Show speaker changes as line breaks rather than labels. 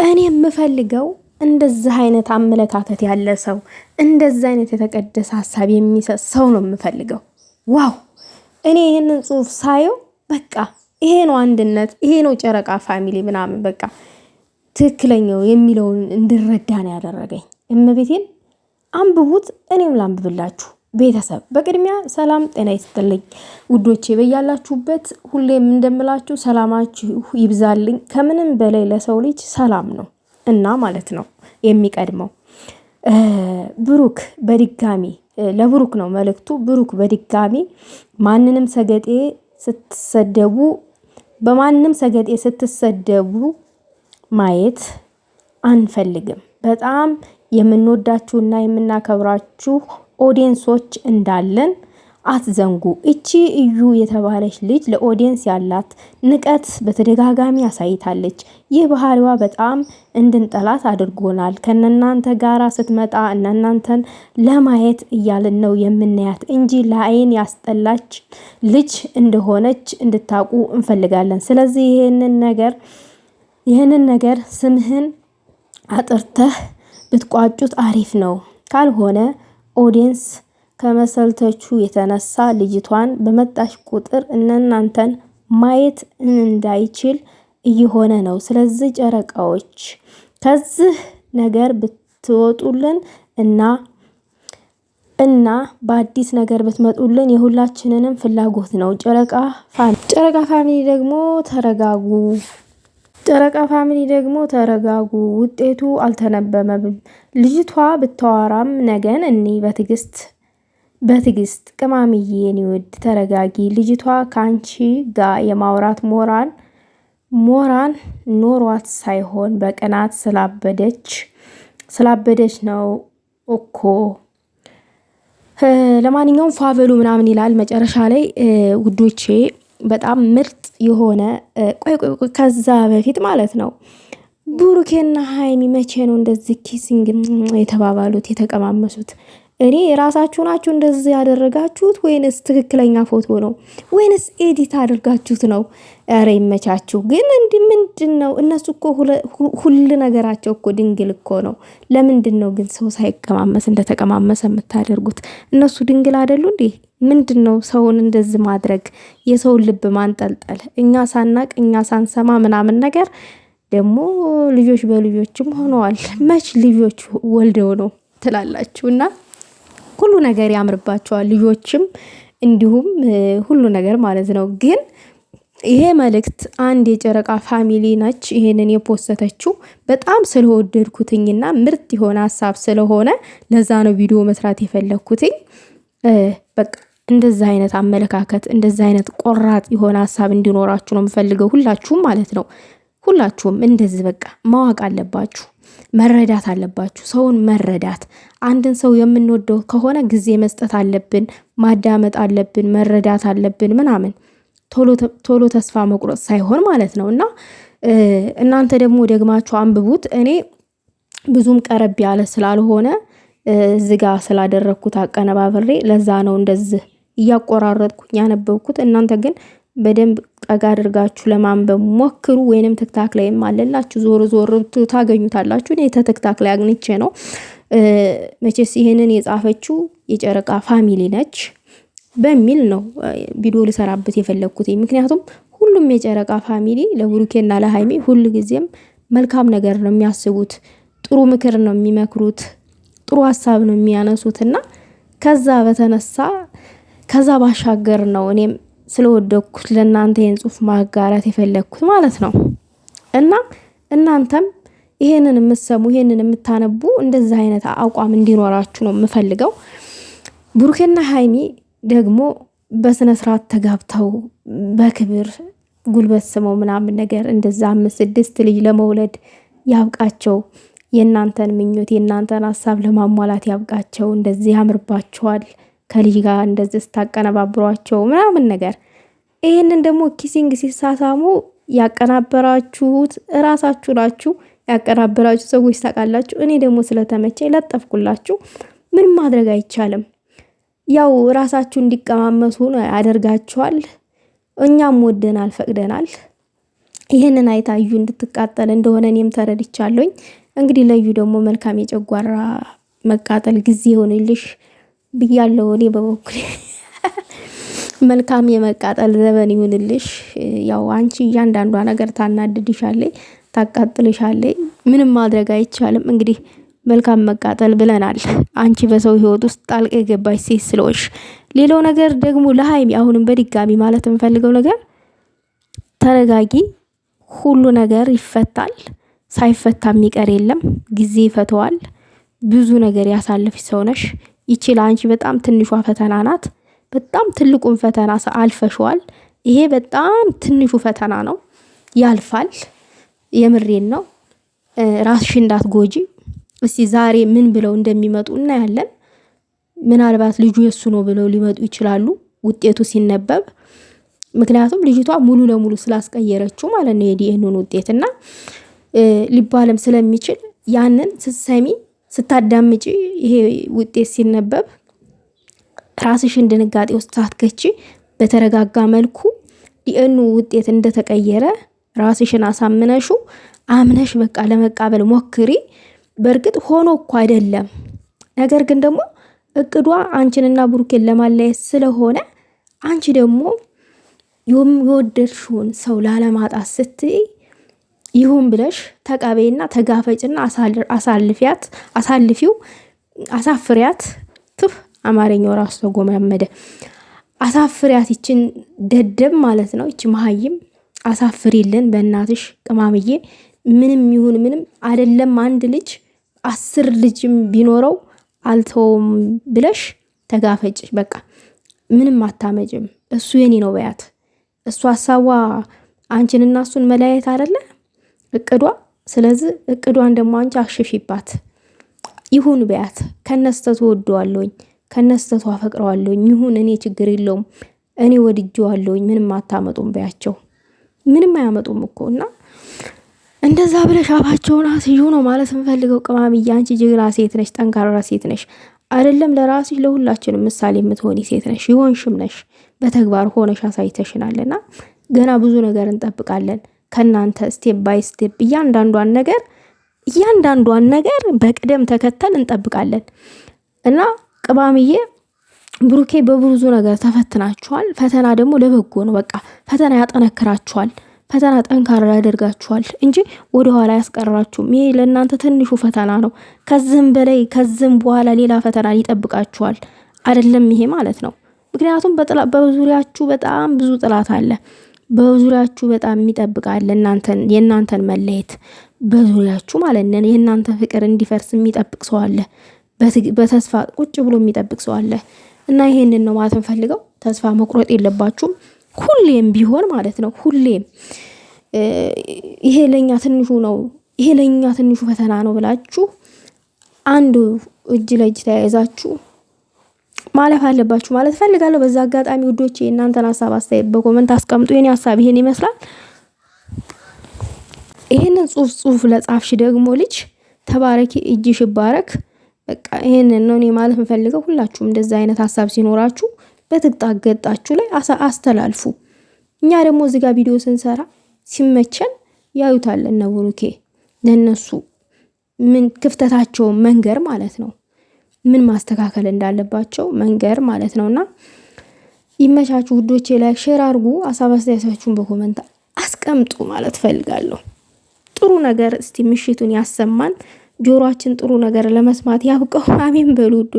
እኔ የምፈልገው እንደዚህ አይነት አመለካከት ያለ ሰው እንደዚህ አይነት የተቀደሰ ሐሳብ የሚሰጥ ሰው ነው የምፈልገው። ዋው እኔ ይሄንን ጽሁፍ ሳየው በቃ ይሄ ነው አንድነት፣ ይሄ ነው ጨረቃ ፋሚሊ ምናምን በቃ ትክክለኛው የሚለውን እንድረዳ ነው ያደረገኝ። እመቤቴን አንብቡት፣ እኔም ላንብብላችሁ። ቤተሰብ በቅድሚያ ሰላም ጤና ይስጥልኝ ውዶቼ፣ በያላችሁበት ሁሌም እንደምላችሁ ሰላማችሁ ይብዛልኝ። ከምንም በላይ ለሰው ልጅ ሰላም ነው እና ማለት ነው የሚቀድመው። ብሩክ በድጋሚ ለብሩክ ነው መልእክቱ። ብሩክ በድጋሚ ማንንም ሰገጤ ስትሰደቡ በማንም ሰገጤ ስትሰደቡ ማየት አንፈልግም። በጣም የምንወዳችሁና የምናከብራችሁ ኦዲየንሶች እንዳለን አትዘንጉ። እቺ እዩ የተባለች ልጅ ለኦዲየንስ ያላት ንቀት በተደጋጋሚ አሳይታለች። ይህ ባህሪዋ በጣም እንድንጠላት አድርጎናል። ከነናንተ ጋራ ስትመጣ እናንተን ለማየት እያልን ነው የምናያት እንጂ ለአይን ያስጠላች ልጅ እንደሆነች እንድታቁ እንፈልጋለን። ስለዚህ ይህንን ነገር ስምህን አጥርተህ ብትቋጩት አሪፍ ነው። ካልሆነ ኦዲየንስ ከመሰልተቹ የተነሳ ልጅቷን በመጣሽ ቁጥር እናንተን ማየት እንዳይችል እየሆነ ነው። ስለዚህ ጨረቃዎች ከዚህ ነገር ብትወጡልን እና በአዲስ ነገር ብትመጡልን የሁላችንንም ፍላጎት ነው። ጨረቃ ፋሚሊ ደግሞ ተረጋጉ። ጨረቃ ፋሚሊ ደግሞ ተረጋጉ። ውጤቱ አልተነበበም። ልጅቷ ብታወራም ነገን እኔ በትግስት ቅማምዬ የኔ ውድ ተረጋጊ። ልጅቷ ካንቺ ጋር የማውራት ሞራን ኖሯት ሳይሆን በቅናት ስላበደች ነው እኮ። ለማንኛውም ፋበሉ ምናምን ይላል መጨረሻ ላይ ውዶቼ። በጣም ምርጥ የሆነ ቆይ ከዛ በፊት ማለት ነው ብሩኬና ሃይሚ መቼ ነው እንደዚህ ኪሲንግ የተባባሉት የተቀማመሱት? እኔ ራሳችሁ ናችሁ እንደዚህ ያደረጋችሁት ወይንስ ትክክለኛ ፎቶ ነው ወይንስ ኤዲት አድርጋችሁት ነው? ኧረ ይመቻችሁ። ግን እንዲህ ምንድነው? እነሱ እኮ ሁሉ ነገራቸው እኮ ድንግል እኮ ነው። ለምንድነው ግን ሰው ሳይቀማመስ እንደተቀማመሰ የምታደርጉት? እነሱ ድንግል አይደሉ እንዴ? ምንድነው ሰውን እንደዚህ ማድረግ? የሰውን ልብ ማንጠልጠል፣ እኛ ሳናቅ እኛ ሳንሰማ ምናምን ነገር። ደግሞ ልጆች በልጆችም ሆነዋል። መች ልጆች ወልደው ነው ትላላችሁና ሁሉ ነገር ያምርባቸዋል። ልጆችም እንዲሁም ሁሉ ነገር ማለት ነው። ግን ይሄ መልእክት አንድ የጨረቃ ፋሚሊ ነች ይሄንን የፖስተተችው። በጣም ስለወደድኩትኝና ምርጥ የሆነ ሐሳብ ስለሆነ ለዛ ነው ቪዲዮ መስራት የፈለኩትኝ። በቃ እንደዛ አይነት አመለካከት እንደዛ አይነት ቆራጥ የሆነ ሐሳብ እንዲኖራችሁ ነው የምፈልገው። ሁላችሁም ማለት ነው። ሁላችሁም እንደዚህ በቃ ማወቅ አለባችሁ። መረዳት አለባችሁ። ሰውን መረዳት፣ አንድን ሰው የምንወደው ከሆነ ጊዜ መስጠት አለብን፣ ማዳመጥ አለብን፣ መረዳት አለብን ምናምን። ቶሎ ተስፋ መቁረጥ ሳይሆን ማለት ነው። እና እናንተ ደግሞ ደግማችሁ አንብቡት። እኔ ብዙም ቀረብ ያለ ስላልሆነ ዝጋ ስላደረኩት አቀነባብሬ ለዛ ነው እንደዚህ እያቆራረጥኩኝ ያነበብኩት። እናንተ ግን በደንብ ጠጋ አድርጋችሁ ለማንበብ ሞክሩ። ወይንም ትክታክ ላይም አለላችሁ ዞር ታገኙታላችሁ። እኔ ትክታክ ላይ አግኝቼ ነው። መቼስ ይሄንን የጻፈችው የጨረቃ ፋሚሊ ነች በሚል ነው ቪዲዮ ልሰራበት የፈለኩት። ምክንያቱም ሁሉም የጨረቃ ፋሚሊ ለብሩኬና ለሃይሚ ሁሉ ጊዜም መልካም ነገር ነው የሚያስቡት፣ ጥሩ ምክር ነው የሚመክሩት፣ ጥሩ ሐሳብ ነው የሚያነሱትና ከዛ ባሻገር ነው እኔም ስለወደኩት ለእናንተ ይህን ጽሁፍ ማጋራት የፈለኩት ማለት ነው። እና እናንተም ይሄንን የምትሰሙ ይሄንን የምታነቡ እንደዚህ አይነት አቋም እንዲኖራችሁ ነው የምፈልገው። ብሩኬና ሃይሚ ደግሞ በስነ ስርዓት ተጋብተው በክብር ጉልበት ስመው ምናምን ነገር እንደዛ 5-6 ልጅ ለመውለድ ያብቃቸው። የእናንተን ምኞት የእናንተን ሐሳብ ለማሟላት ያብቃቸው። እንደዚህ ያምርባቸዋል። ከልጅ ጋር እንደዚህ ስታቀነባብሯቸው ምናምን ነገር። ይሄንን ደግሞ ኪሲንግ ሲሳሳሙ ያቀናበራችሁት እራሳችሁ ናችሁ። ያቀናበራችሁ ሰዎች ታውቃላችሁ። እኔ ደግሞ ስለተመቸኝ ለጠፍኩላችሁ። ምን ማድረግ አይቻልም። ያው ራሳችሁ እንዲቀማመሱ ነው ያደርጋችኋል። እኛም ወደናል ፈቅደናል። ይህንን አይታዩ እንድትቃጠል እንደሆነ እኔም ተረድቻለሁኝ። እንግዲህ ለዩ ደግሞ መልካም የጨጓራ መቃጠል ጊዜ ይሆንልሽ ብያለሁ። እኔ በበኩሌ መልካም የመቃጠል ዘመን ይሁንልሽ። ያው አንቺ እያንዳንዷ ነገር ታናድድሻለች፣ ታቃጥልሻለች። ምንም ማድረግ አይቻልም። እንግዲህ መልካም መቃጠል ብለናል። አንቺ በሰው ህይወት ውስጥ ጣልቃ የገባች ሴት ስለሆንሽ። ሌላው ነገር ደግሞ ለሀይሚ አሁንም በድጋሚ ማለት የምፈልገው ነገር ተረጋጊ። ሁሉ ነገር ይፈታል። ሳይፈታ የሚቀር የለም። ጊዜ ይፈተዋል። ብዙ ነገር ያሳለፍሽ ሰው ነሽ። ይቺ ለአንቺ በጣም ትንሿ ፈተና ናት። በጣም ትልቁን ፈተና አልፈሽዋል። ይሄ በጣም ትንሹ ፈተና ነው፣ ያልፋል። የምሬን ነው። ራስሽ እንዳትጎጂ። እስቲ ዛሬ ምን ብለው እንደሚመጡ እናያለን። ምናልባት ልጁ የሱ ነው ብለው ሊመጡ ይችላሉ ውጤቱ ሲነበብ። ምክንያቱም ልጅቷ ሙሉ ለሙሉ ስላስቀየረችው ማለት ነው የዲኤንኤን ውጤትና ሊባልም ስለሚችል ያንን ስትሰሚ ስታዳምጪ ይሄ ውጤት ሲነበብ ራስሽን ድንጋጤ ውስጥ ሳትከቺ በተረጋጋ መልኩ ዲኤንኤ ውጤት እንደተቀየረ ራስሽን አሳምነሹ አምነሽ በቃ ለመቃበል ሞክሪ። በእርግጥ ሆኖ እኮ አይደለም፣ ነገር ግን ደግሞ እቅዷ አንቺንና ብሩኬን ለማለየት ስለሆነ አንቺ ደግሞ የወደድሽውን ሰው ላለማጣት ስትይ ይሁን ብለሽ ተቀበይና ተጋፈጭና አሳልፊው፣ አሳፍሪያት። አማርኛው ራሱ ተጎመመደ። አሳፍሪያት፣ ይችን ደደብ ማለት ነው፣ ይች መሀይም አሳፍሪልን በእናትሽ ቅማምዬ። ምንም ይሁን ምንም አይደለም አንድ ልጅ 10 ልጅም ቢኖረው አልተውም ብለሽ ተጋፈጭ። በቃ ምንም አታመጭም። እሱ የኔ ነው በያት። እሱ ሀሳቧ አንቺንና እሱን መለያየት አይደለ እቅዷ። ስለዚህ እቅዷን ደግሞ አንቺ አክሽፊባት። ይሁን በያት። ከነስተቱ ወደዋለሁኝ፣ ከነስተቱ አፈቅረዋለሁኝ። ይሁን እኔ ችግር የለውም፣ እኔ ወድጄዋለሁኝ። ምንም አታመጡም በያቸው። ምንም አያመጡም እኮ እና እንደዛ ብለሽ አፋቸውን አስዩ ነው ማለት እንፈልገው። ቅማምዬ አንቺ ጀግና ሴት ነሽ፣ ጠንካራ ሴት ነሽ። አይደለም ለራስሽ ለሁላችንም ምሳሌ የምትሆኒ ሴት ነሽ። ይሆንሽም ነሽ፣ በተግባር ሆነሽ አሳይተሽናልና ገና ብዙ ነገር እንጠብቃለን ከናንተ። ስቴፕ ባይ ስቴፕ እያንዳንዷን ነገር በቅደም ተከተል እንጠብቃለን። እና ቅማምዬ ብሩኬ በብዙ ነገር ተፈትናችኋል። ፈተና ደግሞ ለበጎ ነው። በቃ ፈተና ያጠነክራችኋል። ፈተና ጠንካራ ያደርጋችኋል እንጂ ወደኋላ ያስቀራችሁም። ይሄ ለእናንተ ትንሹ ፈተና ነው። ከዚህም በላይ ከዚህም በኋላ ሌላ ፈተና ይጠብቃችኋል። አይደለም ይሄ ማለት ነው። ምክንያቱም በዙሪያችሁ በጣም ብዙ ጥላት አለ። በዙሪያችሁ በጣም የሚጠብቃል የእናንተን መለየት በዙሪያችሁ ማለት ነው። የእናንተ ፍቅር እንዲፈርስ የሚጠብቅ ሰው አለ። በተስፋ ቁጭ ብሎ የሚጠብቅ ሰው አለ። እና ይሄንን ነው ማለት እንፈልገው። ተስፋ መቁረጥ የለባችሁም ሁሌም ቢሆን ማለት ነው። ሁሌም ይሄ ለኛ ትንሹ ነው፣ ይሄ ለኛ ትንሹ ፈተና ነው ብላችሁ አንዱ እጅ ለእጅ ተያይዛችሁ ማለፍ አለባችሁ ማለት ፈልጋለሁ። በዛ አጋጣሚ ውዶቼ እናንተን ሀሳብ አስተያየት በኮሜንት አስቀምጡ። የኔ ሀሳብ ይሄን ይመስላል። ይሄንን ጽሁፍ ለጻፍሽ ደግሞ ልጅ ተባረኪ፣ እጅሽ ይባረክ። በቃ ይሄንን ነው እኔ ማለት የምፈልገው። ሁላችሁም እንደዛ አይነት ሀሳብ ሲኖራችሁ በትግጣ ገጣችሁ ላይ አስተላልፉ። እኛ ደግሞ እዚህ ጋር ቪዲዮ ስንሰራ ሲመቸን ያዩታል እነ ብሩኬ። ለነሱ ምን ክፍተታቸው መንገር ማለት ነው፣ ምን ማስተካከል እንዳለባቸው መንገር ማለት ነውና ይመቻችሁ ውዶቼ። ላይክ ሼር አድርጉ። ሀሳብ አስተያየታችሁን በኮሜንት አስቀምጡ ማለት ፈልጋለሁ። ጥሩ ነገር እስቲ ምሽቱን ያሰማን። ጆሮአችን ጥሩ ነገር ለመስማት ያብቀው። አሜን በሉ ውዶቼ።